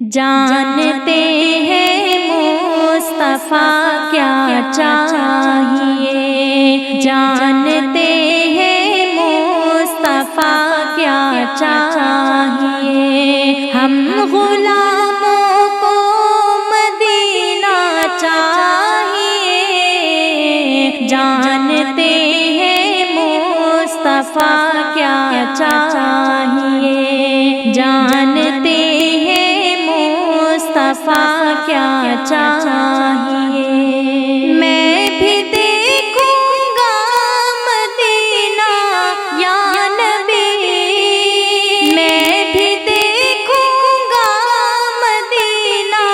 جانتے ہیں مصطفیٰ کیا چاہیے، جانتے ہیں مصطفیٰ کیا چاہیے، ہم غلاموں کو مدینہ چاہیے، جانتے ہیں مصطفیٰ کیا چاہیے، جانتے مصطفیٰ کیا چاہیے، میں بھی دیکھوں گا مدینہ یا نبی، میں بھی دیکھوں گا مدینہ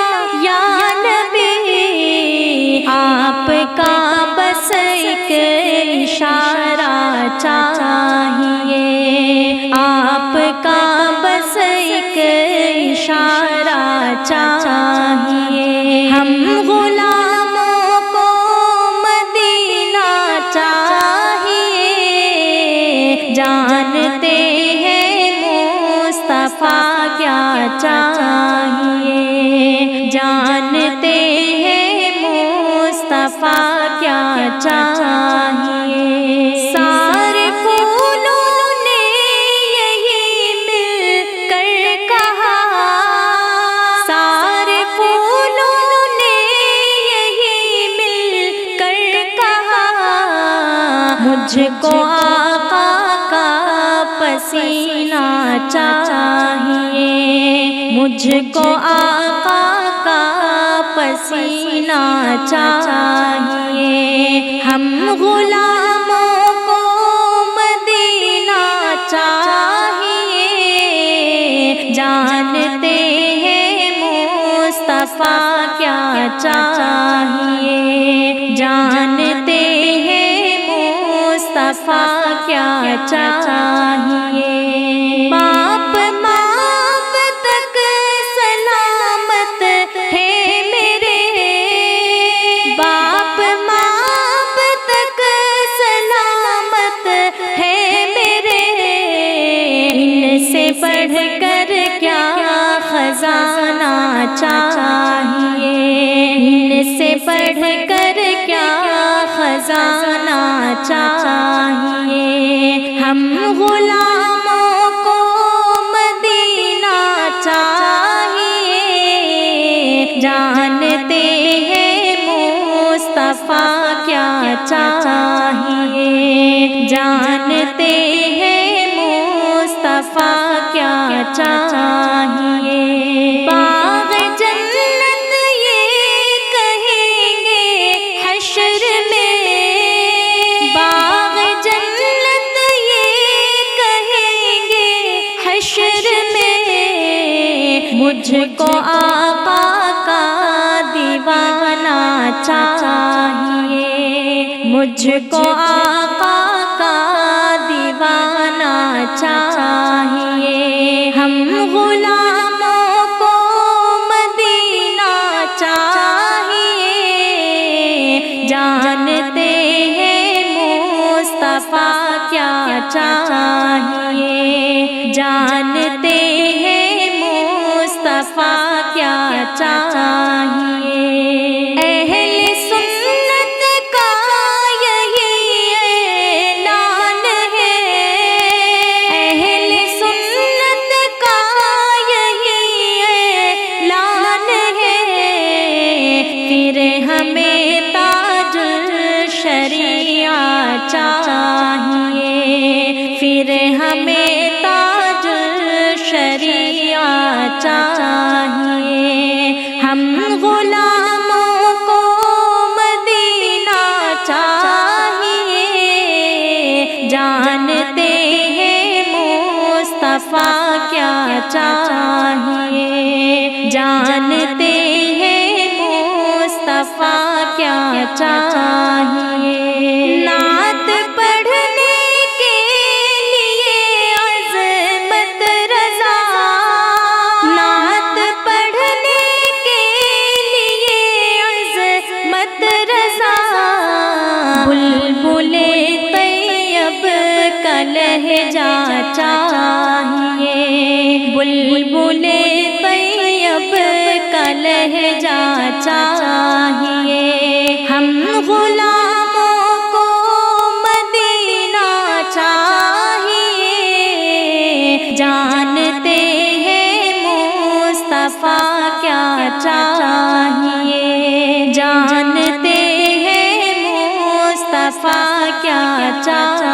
یا نبی، آپ کا بس ایک اشارہ چاہیے، آپ کا بس ایک اشارہ چاہیے، ہم غلاموں کو مدینہ چاہیے، جانتے ہیں مصطفیٰ کیا چاہیے، جانتے ہیں مصطفیٰ کیا چاہیے، سارے پھولوں نے یہی مل کر کہا، سارے پھولوں نے یہی مل کر کہا، مجھ کو آقا کا پسینہ چاہیے، مجھ کو آقا کا پسینہ چاہیے، ہم غلاموں کو مدینہ چاہیے، جانتے ہیں مصطفیٰ کیا چاہیے، جانتے ہیں مصطفیٰ کیا چاہیے، باپ ماں تک سلامت ہے میرے، باپ ماں تک سلامت ہے میرے، ان سے بڑھ کر کیا خزانہ چاہیے، ان سے بڑھ کر کیا خزانہ چاہیے، ہم غلاموں کو مدینہ چاہیے، جانتے ہیں مصطفیٰ کیا چاہیے، جانتے ہیں مصطفیٰ کیا چاہیے، باغ جنت یہ کہیں گے حشر میں، باغ جنت یہ کہیں گے حشر میں، مجھ کو آقا کا دیوانہ چاہیے، مجھ کو آقا کا دیوانہ چاہیے، ہم غلاموں کو مدینہ چاہیے، جانتے ہیں مصطفیٰ کیا چاہیے، جانتے ہیں مصطفیٰ کیا چاہیے، اہل سنت کا یہی اعلان ہے، اہل سنت کا یہی اعلان ہے، پھر ہمیں تاج الشریعہ چاہیے، پھر ہمیں تاج الشریعہ چاہیے، ہم غلاموں کو مدینہ چاہیے، جانتے ہیں مصطفیٰ کیا چاہیے، جانتے ہیں مصطفیٰ کیا چاہیے، نعت پڑھنے کے لیے عظمت رضا، نعت پڑھنے کے لیے عظمت رضا، بلبل طیب کا لہجہ چاہیے، بلبل طیب کا لہجہ چاہیے، ہم غلاموں کو مدینہ چاہیے، جانتے ہیں مصطفیٰ کیا چاہیے، جانتے ہیں مصطفیٰ کیا چاہیے۔